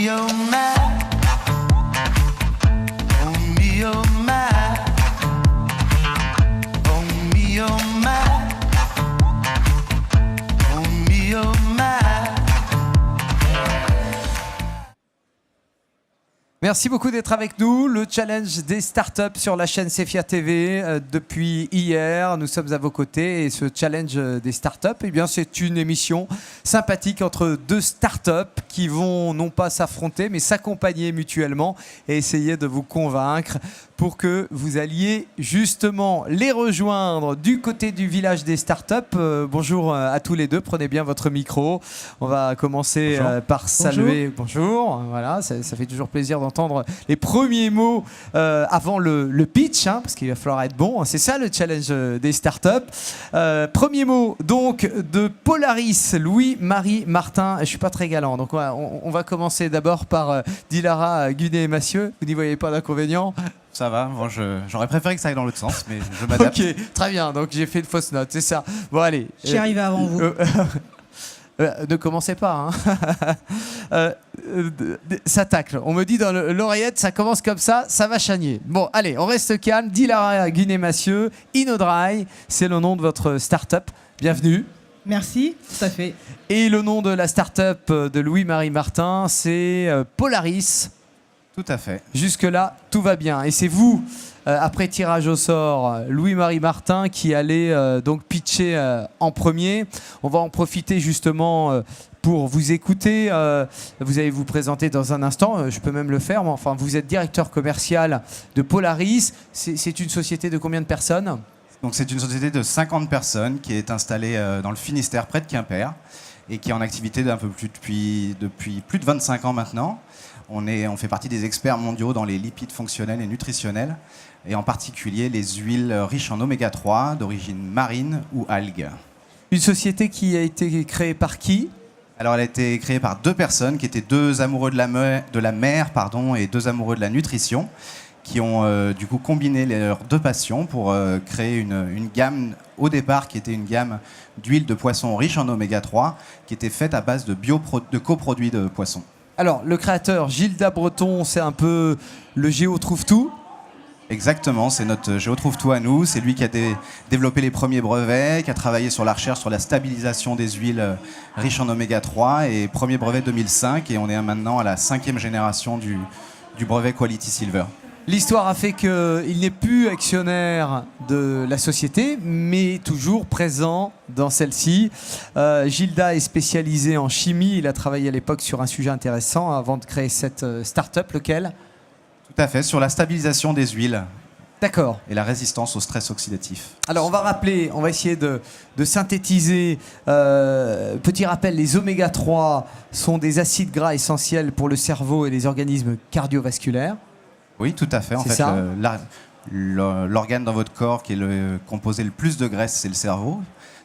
me, oh my. Oh me, oh my. Oh me, oh my. Oh me, oh my. Merci beaucoup d'être avec nous. Le challenge des startups sur la chaîne Cefia TV depuis hier. Nous sommes à vos côtés et ce challenge des startups, eh bien, c'est une émission sympathique entre deux startups qui vont non pas s'affronter mais s'accompagner mutuellement et essayer de vous convaincre pour que vous alliez justement les rejoindre du côté du village des startups. Bonjour à tous les deux, prenez bien votre micro. On va commencer par saluer. Bonjour. Voilà, ça fait toujours plaisir d'entendre les premiers mots avant le pitch, hein, parce qu'il va falloir être bon. C'est ça le challenge des startups. Premier mot donc de Polaris, Louis-Marie Martin. Je suis pas très galant, donc on va commencer d'abord par Dilara Gunet-Massieu. Vous n'y voyez pas d'inconvénient? Ça va, bon, j'aurais préféré que ça aille dans l'autre sens, mais je m'adapte. Ok, très bien, donc j'ai fait une fausse note, c'est ça. Bon, allez. J'y arrive avant vous. Ne commencez pas. Hein. Ça tacle. On me dit dans l'oreillette, ça commence comme ça va chagner. Bon, allez, on reste calme. Dilara Gunet-Massieu, InnoDry, c'est le nom de votre start-up. Bienvenue. Merci, tout à fait. Et le nom de la start-up de Louis-Marie Martin, c'est Polaris. Tout à fait. Jusque-là, tout va bien. Et c'est vous, après tirage au sort, Louis-Marie Martin, qui allez donc pitcher en premier. On va en profiter justement pour vous écouter. Vous allez vous présenter dans un instant. Je peux même le faire. Mais enfin, vous êtes directeur commercial de Polaris. C'est une société de combien de personnes ? Donc c'est une société de 50 personnes qui est installée dans le Finistère, près de Quimper, et qui est en activité depuis plus de 25 ans maintenant. On fait partie des experts mondiaux dans les lipides fonctionnels et nutritionnels, et en particulier les huiles riches en oméga 3 d'origine marine ou algues. Une société qui a été créée par qui ? Alors elle a été créée par deux personnes qui étaient deux amoureux de la mer et deux amoureux de la nutrition, qui ont du coup combiné leurs deux passions pour créer une gamme au départ qui était une gamme d'huiles de poisson riches en oméga 3 qui était faite à base de coproduits de poisson. Alors, le créateur, Gilda Breton, c'est un peu le Géo trouve tout. Exactement, c'est notre Géo trouve tout à nous. C'est lui qui a développé les premiers brevets, qui a travaillé sur la recherche sur la stabilisation des huiles riches en oméga 3 et premier brevet 2005. Et on est maintenant à la 5e génération du brevet Quality Silver. L'histoire a fait qu'il n'est plus actionnaire de la société, mais toujours présent dans celle-ci. Gilda est spécialisé en chimie. Il a travaillé à l'époque sur un sujet intéressant avant de créer cette start-up. Lequel ? Tout à fait, sur la stabilisation des huiles. D'accord. Et la résistance au stress oxydatif. Alors on va essayer de synthétiser. Petit rappel, les oméga 3 sont des acides gras essentiels pour le cerveau et les organismes cardiovasculaires. Oui, tout à fait. En fait, l'organe dans votre corps qui est composé le plus de graisse, c'est le cerveau,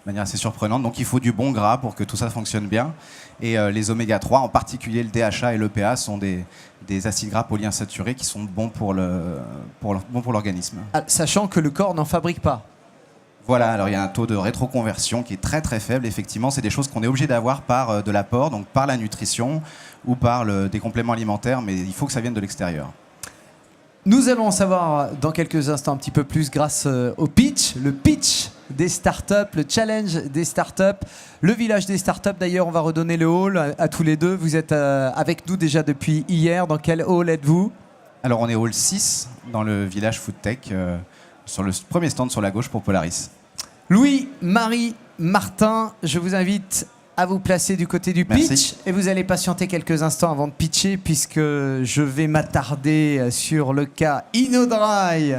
de manière assez surprenante. Donc il faut du bon gras pour que tout ça fonctionne bien. Et les oméga 3, en particulier le DHA et l'EPA, sont des acides gras polyinsaturés qui sont bons pour l'organisme. Sachant que le corps n'en fabrique pas. Voilà, alors il y a un taux de rétroconversion qui est très très faible. Effectivement, c'est des choses qu'on est obligé d'avoir par de l'apport, donc par la nutrition ou par des compléments alimentaires, mais il faut que ça vienne de l'extérieur. Nous allons en savoir dans quelques instants un petit peu plus grâce au pitch, le pitch des startups, le challenge des startups, le village des startups. D'ailleurs, on va redonner le hall à tous les deux. Vous êtes avec nous déjà depuis hier. Dans quel hall êtes-vous ? Alors, on est hall 6 dans le village Foodtech, sur le premier stand sur la gauche pour Polaris. Louis-Marie Martin, je vous invite à vous placer du côté du pitch. Merci. Et vous allez patienter quelques instants avant de pitcher puisque je vais m'attarder sur le cas InnoDry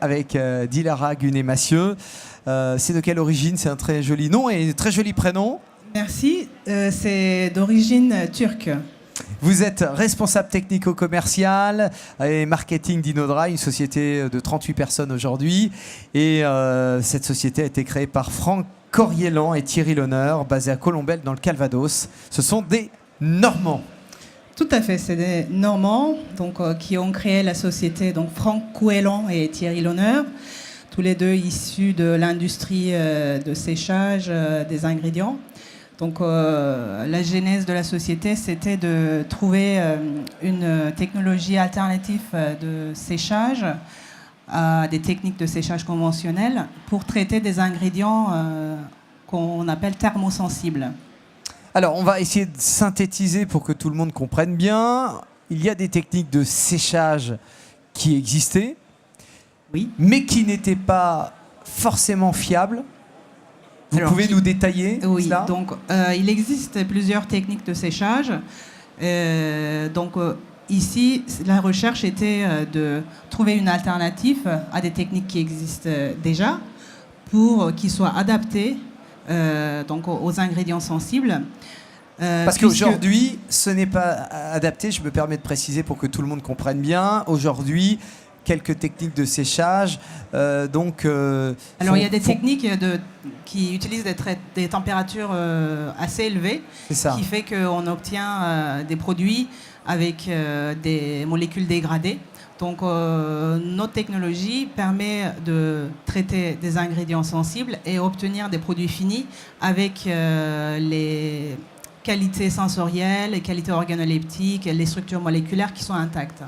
avec Dilara Gunet-Massieu. C'est de quelle origine ? C'est un très joli nom et un très joli prénom. Merci, c'est d'origine turque. Vous êtes responsable technico-commercial et marketing d'InnoDry, une société de 38 personnes aujourd'hui. Et cette société a été créée par Franck Corriélan et Thierry Lehonneur, basés à Colombelles dans le Calvados. Ce sont des Normands. Tout à fait, c'est des Normands donc, qui ont créé la société, donc Franck Corriélan et Thierry Lehonneur, tous les deux issus de l'industrie de séchage des ingrédients. Donc la genèse de la société, c'était de trouver une technologie alternative de séchage à des techniques de séchage conventionnelles pour traiter des ingrédients qu'on appelle thermosensibles. Alors, on va essayer de synthétiser pour que tout le monde comprenne bien. Il y a des techniques de séchage qui existaient, Oui. mais qui n'étaient pas forcément fiables. Vous pouvez nous détailler Oui, cela? donc il existe plusieurs techniques de séchage. Ici, la recherche était de trouver une alternative à des techniques qui existent déjà pour qu'ils soient adaptés aux ingrédients sensibles. Parce qu'aujourd'hui, ce n'est pas adapté, je me permets de préciser pour que tout le monde comprenne bien. Aujourd'hui, quelques techniques de séchage. Alors, il y a des techniques qui utilisent des températures assez élevées, qui fait qu'on obtient des produits avec des molécules dégradées. Donc, notre technologie permet de traiter des ingrédients sensibles et obtenir des produits finis avec les qualités sensorielles, les qualités organoleptiques, les structures moléculaires qui sont intactes.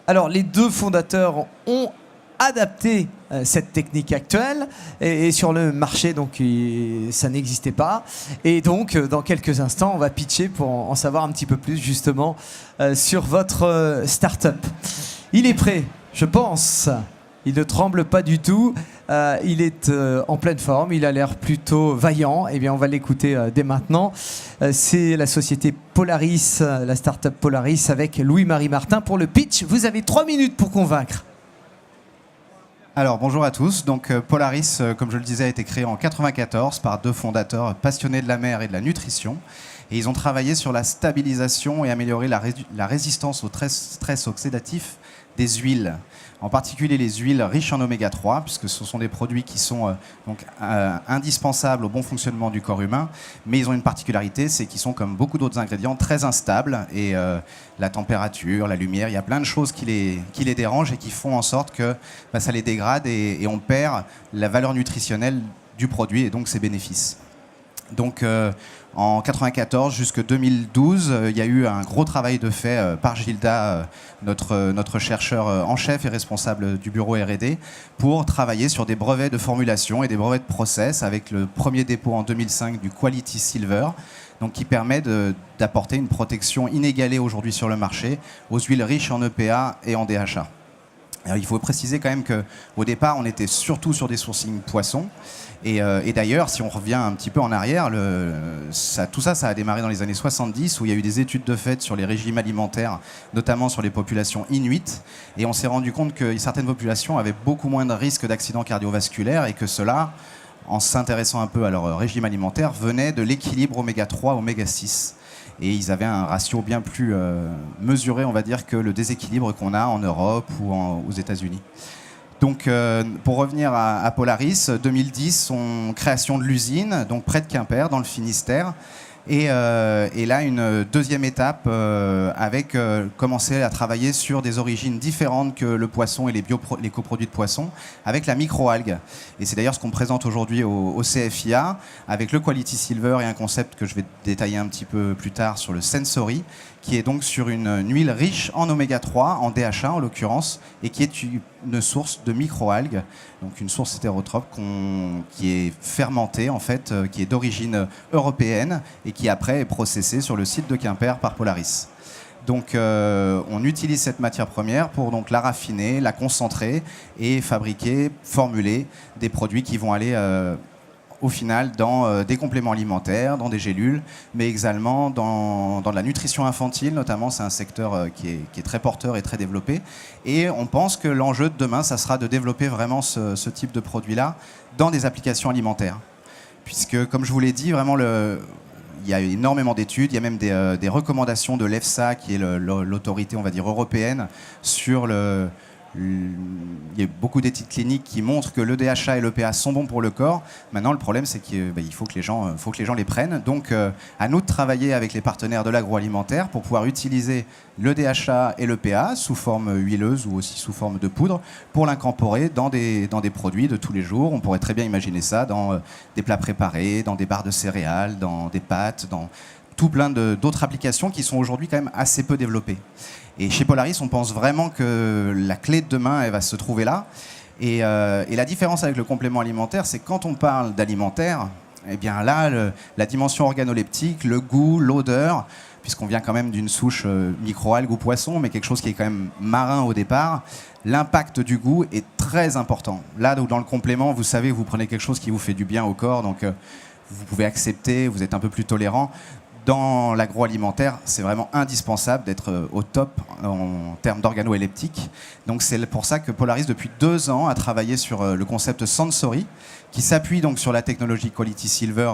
Alors, les deux fondateurs ont adapté cette technique actuelle et sur le marché, donc ça n'existait pas. Et donc, dans quelques instants, on va pitcher pour en savoir un petit peu plus justement sur votre start-up. Il est prêt, je pense. Il ne tremble pas du tout. Il est en pleine forme. Il a l'air plutôt vaillant. Eh bien, on va l'écouter dès maintenant. C'est la société Polaris, la start-up Polaris avec Louis-Marie Martin pour le pitch. Vous avez 3 minutes pour convaincre. Alors, bonjour à tous. Donc, Polaris, comme je le disais, a été créé en 1994 par deux fondateurs passionnés de la mer et de la nutrition. Et ils ont travaillé sur la stabilisation et améliorer la résistance au stress oxydatif des huiles, en particulier les huiles riches en oméga 3, puisque ce sont des produits qui sont indispensables au bon fonctionnement du corps humain, mais ils ont une particularité, c'est qu'ils sont, comme beaucoup d'autres ingrédients, très instables, et la température, la lumière, il y a plein de choses qui les dérangent et qui font en sorte que ça les dégrade et on perd la valeur nutritionnelle du produit et donc ses bénéfices. Donc en 1994 jusqu'en 2012, il y a eu un gros travail de fait par Gilda, notre chercheur en chef et responsable du bureau R&D, pour travailler sur des brevets de formulation et des brevets de process, avec le premier dépôt en 2005 du Quality Silver, donc qui permet d'apporter une protection inégalée aujourd'hui sur le marché aux huiles riches en EPA et en DHA. Alors, il faut préciser quand même qu'au départ, on était surtout sur des sourcings poissons. Et d'ailleurs, si on revient un petit peu en arrière, tout ça a démarré dans les années 70, où il y a eu des études de fait sur les régimes alimentaires, notamment sur les populations inuites. Et on s'est rendu compte que certaines populations avaient beaucoup moins de risques d'accidents cardiovasculaires et que cela, en s'intéressant un peu à leur régime alimentaire, venait de l'équilibre oméga 3, oméga 6. Et ils avaient un ratio bien plus mesuré, on va dire, que le déséquilibre qu'on a en Europe ou aux États-Unis. Donc, pour revenir à Polaris, 2010, création de l'usine, donc près de Quimper, dans le Finistère. Et là, une deuxième étape avec commencer à travailler sur des origines différentes que le poisson et les coproduits de poisson, avec la microalgue. Et c'est d'ailleurs ce qu'on présente aujourd'hui au CFIA, avec le Quality Silver et un concept que je vais détailler un petit peu plus tard sur le Sensory, qui est donc sur une huile riche en oméga 3, en DHA en l'occurrence, et qui est une source de microalgues, donc une source hétérotrope qui est fermentée en fait, qui est d'origine européenne et qui après est processée sur le site de Quimper par Polaris. Donc on utilise cette matière première pour donc la raffiner, la concentrer et fabriquer, formuler des produits qui vont aller au final dans des compléments alimentaires, dans des gélules, mais également dans de la nutrition infantile, notamment. C'est un secteur qui est très porteur et très développé. Et on pense que l'enjeu de demain, ça sera de développer vraiment ce type de produit-là dans des applications alimentaires. Puisque, comme je vous l'ai dit, vraiment, il y a énormément d'études, il y a même des recommandations de l'EFSA, qui est l'autorité, on va dire, européenne, sur il y a beaucoup d'études cliniques qui montrent que le DHA et l'EPA sont bons pour le corps. Maintenant, le problème, c'est qu'il faut que les gens les prennent. Donc, à nous de travailler avec les partenaires de l'agroalimentaire pour pouvoir utiliser le DHA et l'EPA sous forme huileuse ou aussi sous forme de poudre pour l'incorporer dans des produits de tous les jours. On pourrait très bien imaginer ça dans des plats préparés, dans des barres de céréales, dans des pâtes, dans tout plein d'autres applications qui sont aujourd'hui quand même assez peu développées. Et chez Polaris, on pense vraiment que la clé de demain, elle va se trouver là. Et la différence avec le complément alimentaire, c'est que quand on parle d'alimentaire, eh bien là, la dimension organoleptique, le goût, l'odeur, puisqu'on vient quand même d'une souche microalgue ou poisson, mais quelque chose qui est quand même marin au départ, l'impact du goût est très important. Là, dans le complément, vous savez, vous prenez quelque chose qui vous fait du bien au corps, donc vous pouvez accepter, vous êtes un peu plus tolérant. Dans l'agroalimentaire, c'est vraiment indispensable d'être au top en termes d'organoleptique. Donc c'est pour ça que Polaris, depuis 2 ans, a travaillé sur le concept Sensory, qui s'appuie donc sur la technologie Quality Silver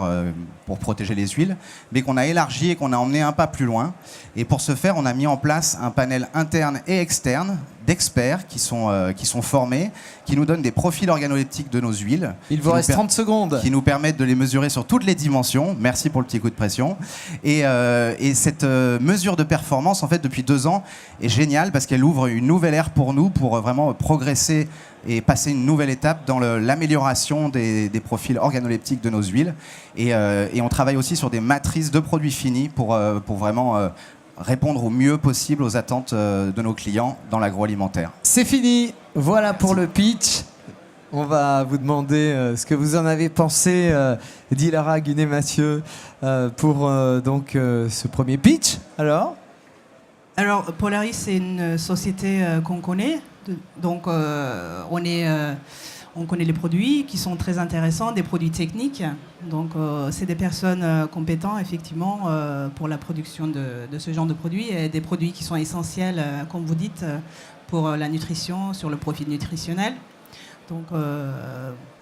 pour protéger les huiles, mais qu'on a élargi et qu'on a emmené un pas plus loin. Et pour ce faire, on a mis en place un panel interne et externe d'experts qui sont formés, qui nous donnent des profils organoleptiques de nos huiles. Il vous reste 30 secondes. Qui nous permettent de les mesurer sur toutes les dimensions. Merci pour le petit coup de pression. Et cette mesure de performance, en fait, depuis 2 ans, est géniale parce qu'elle ouvre une nouvelle ère pour nous, pour vraiment progresser et passer une nouvelle étape dans l'amélioration des profils organoleptiques de nos huiles. Et on travaille aussi sur des matrices de produits finis pour vraiment répondre au mieux possible aux attentes de nos clients dans l'agroalimentaire. C'est fini, voilà pour le pitch. On va vous demander ce que vous en avez pensé, Dilara Gunet-Mathieu, pour donc ce premier pitch. Alors, Polaris, c'est une société qu'on connaît. Donc, on connaît les produits qui sont très intéressants, des produits techniques. Donc, c'est des personnes compétentes, effectivement, pour la production de ce genre de produits et des produits qui sont essentiels, comme vous dites, pour la nutrition, sur le profil nutritionnel. Donc,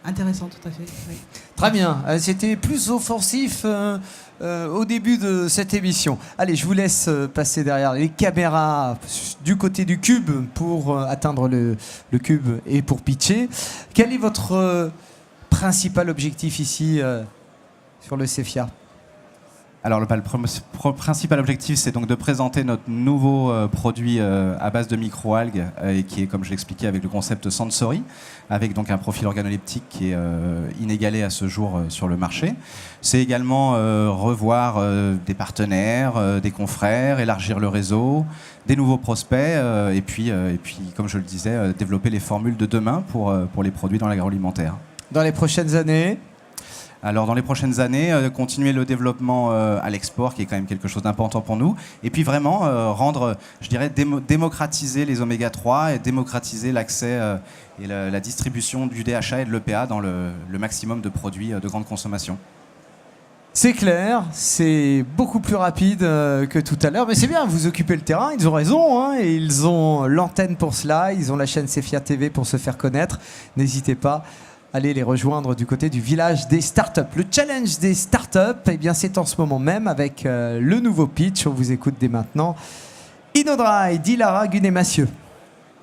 intéressant, tout à fait. Oui. Très bien. C'était plus offensif au début de cette émission. Allez, je vous laisse passer derrière les caméras du côté du cube pour atteindre le cube et pour pitcher. Quel est votre principal objectif ici sur le CEFIA ? Alors le principal objectif, c'est donc de présenter notre nouveau produit à base de microalgues et qui est, comme je l'expliquais, avec le concept Sensory, avec donc un profil organoleptique qui est inégalé à ce jour sur le marché. C'est également revoir des partenaires, des confrères, élargir le réseau, des nouveaux prospects et puis, comme je le disais, développer les formules de demain pour les produits dans l'agroalimentaire. Dans les prochaines années ? Alors, dans les prochaines années, continuer le développement à l'export, qui est quand même quelque chose d'important pour nous. Et puis vraiment rendre, je dirais, démocratiser les oméga 3 et démocratiser l'accès et la distribution du DHA et de l'EPA dans le maximum de produits de grande consommation. C'est clair, c'est beaucoup plus rapide que tout à l'heure. Mais c'est bien, vous occupez le terrain, ils ont raison. Hein, et ils ont l'antenne pour cela, ils ont la chaîne CEFIA TV pour se faire connaître. N'hésitez pas. Allez les rejoindre du côté du village des startups. Le challenge des startups, eh bien, c'est en ce moment même avec le nouveau pitch. On vous écoute dès maintenant. Inodry, Dilara Gunet-Mathieu.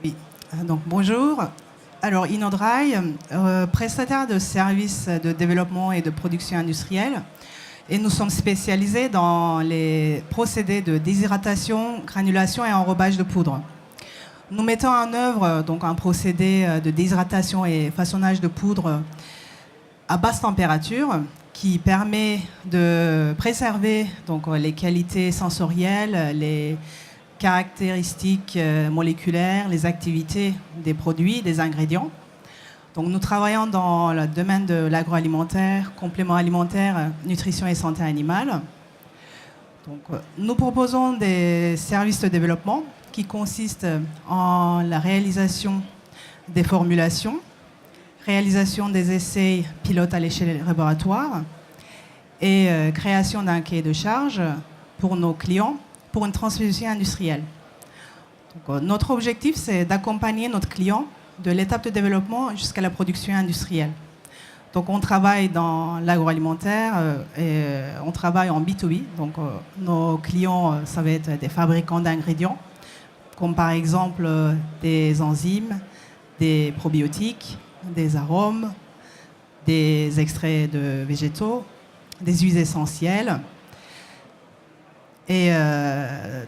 Oui, donc bonjour. Alors Inodry, prestataire de services de développement et de production industrielle. Et nous sommes spécialisés dans les procédés de déshydratation, granulation et enrobage de poudre. Nous mettons en œuvre donc un procédé de déshydratation et façonnage de poudre à basse température qui permet de préserver donc, les qualités sensorielles, les caractéristiques moléculaires, les activités des produits, des ingrédients. Donc, nous travaillons dans le domaine de l'agroalimentaire, compléments alimentaires, nutrition et santé animale. Donc, nous proposons des services de développement qui consiste en la réalisation des formulations, réalisation des essais pilotes à l'échelle laboratoire et création d'un cahier de charge pour nos clients pour une transmission industrielle. Donc, notre objectif, c'est d'accompagner notre client de l'étape de développement jusqu'à la production industrielle. Donc, on travaille dans l'agroalimentaire et on travaille en B2B. Donc, nos clients, ça va être des fabricants d'ingrédients, comme par exemple des enzymes, des probiotiques, des arômes, des extraits de végétaux, des huiles essentielles. Et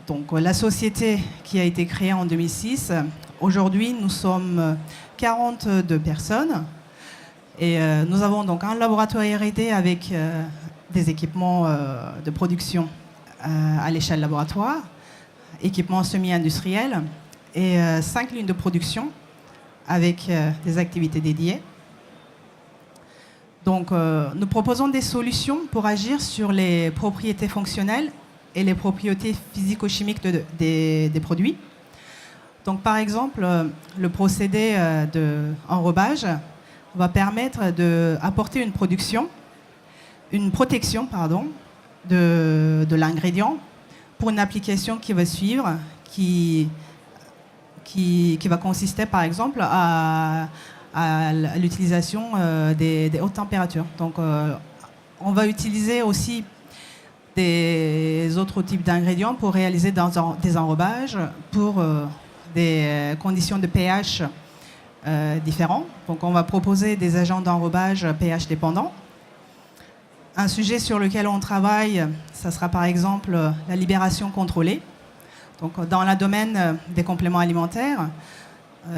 donc la société qui a été créée en 2006, aujourd'hui nous sommes 42 personnes et nous avons donc un laboratoire R&D avec des équipements de production à l'échelle laboratoire, équipements semi-industriels et 5 lignes de production avec des activités dédiées. Donc nous proposons des solutions pour agir sur les propriétés fonctionnelles et les propriétés physico-chimiques des produits. Donc, par exemple, le procédé d'enrobage va permettre d'apporter une protection de l'ingrédient pour une application qui va suivre, qui va consister, par exemple, à l'utilisation des hautes températures. Donc, on va utiliser aussi des autres types d'ingrédients pour réaliser des enrobages pour des conditions de pH différents. Donc on va proposer des agents d'enrobage pH dépendants. Un sujet sur lequel on travaille, ça sera par exemple la libération contrôlée. Donc dans le domaine des compléments alimentaires,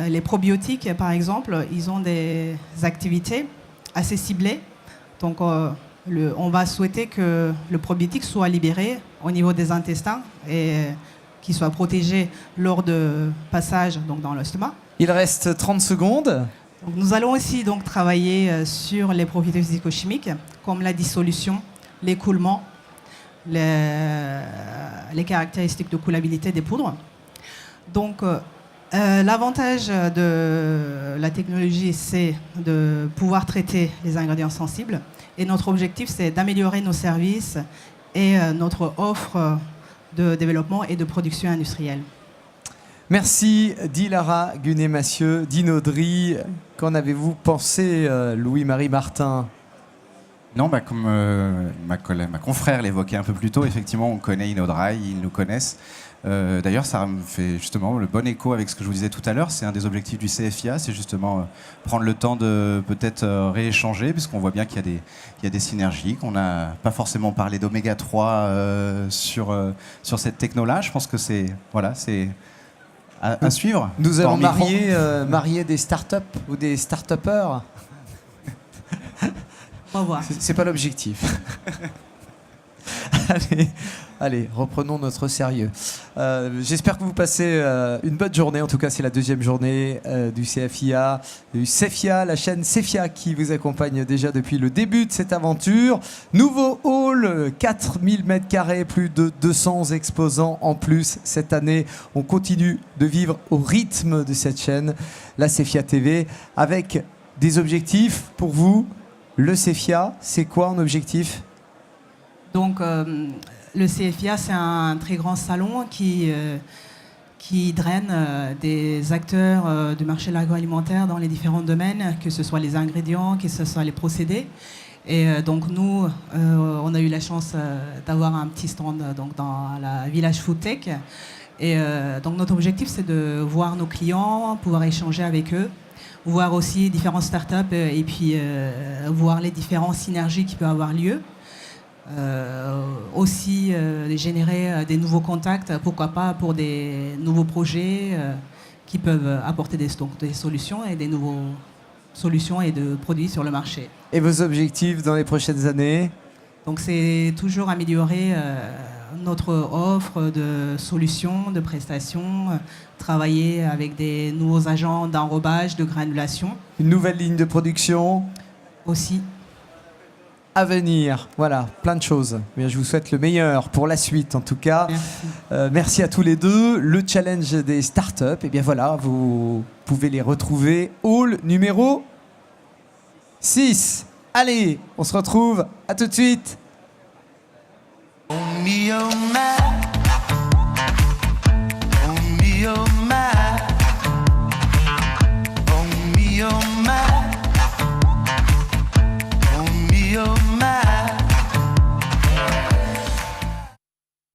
les probiotiques par exemple, ils ont des activités assez ciblées. Donc on va souhaiter que le probiotique soit libéré au niveau des intestins et qu'il soit protégé lors de passage donc dans l'estomac. Il reste 30 secondes. Donc, nous allons aussi donc, travailler sur les propriétés physico-chimiques, comme la dissolution, l'écoulement, les caractéristiques de coulabilité des poudres. Donc, l'avantage de la technologie, c'est de pouvoir traiter les ingrédients sensibles. Et notre objectif, c'est d'améliorer nos services et notre offre de développement et de production industrielle. Merci Dilara Gunet-Massieu, d'Inodri. Qu'en avez-vous pensé, Louis-Marie Martin? Non, comme ma confrère l'évoquait un peu plus tôt, effectivement, on connaît Inodry, ils nous connaissent. D'ailleurs, ça me fait justement le bon écho avec ce que je vous disais tout à l'heure. C'est un des objectifs du CFIA, c'est justement prendre le temps de peut-être rééchanger, puisqu'on voit bien qu'il y a des synergies, qu'on n'a pas forcément parlé d'oméga 3 sur cette techno-là. Je pense que c'est à suivre. Nous allons marier des startups ou des start-upers. Au revoir. C'est pas l'objectif. Allez, reprenons notre sérieux. J'espère que vous passez une bonne journée. En tout cas, c'est la deuxième journée du CFIA. Du CFIA, la chaîne CFIA qui vous accompagne déjà depuis le début de cette aventure. Nouveau hall, 4000 m², plus de 200 exposants en plus cette année. On continue de vivre au rythme de cette chaîne, la CFIA TV, avec des objectifs pour vous. Le CFIA, c'est quoi un objectif ? Donc, le CFIA, c'est un très grand salon qui draine des acteurs du marché de l'agroalimentaire dans les différents domaines, que ce soit les ingrédients, que ce soit les procédés. Et donc, nous, on a eu la chance d'avoir un petit stand donc, dans la Village Food Tech. Et donc, notre objectif, c'est de voir nos clients, pouvoir échanger avec eux, voir aussi différentes startups et puis voir les différentes synergies qui peuvent avoir lieu. Aussi générer des nouveaux contacts, pourquoi pas pour des nouveaux projets qui peuvent apporter des solutions et des nouvelles solutions et de produits sur le marché. Et vos objectifs dans les prochaines années ? Donc c'est toujours améliorer notre offre de solutions, de prestations, travailler avec des nouveaux agents d'enrobage, de granulation. Une nouvelle ligne de production aussi. À venir, voilà, plein de choses. Bien, je vous souhaite le meilleur pour la suite, en tout cas. Merci. Merci à tous les deux. Le challenge des startups, et bien voilà, vous pouvez les retrouver. Hall numéro 6. Allez, on se retrouve. À tout de suite. Oh me, oh my.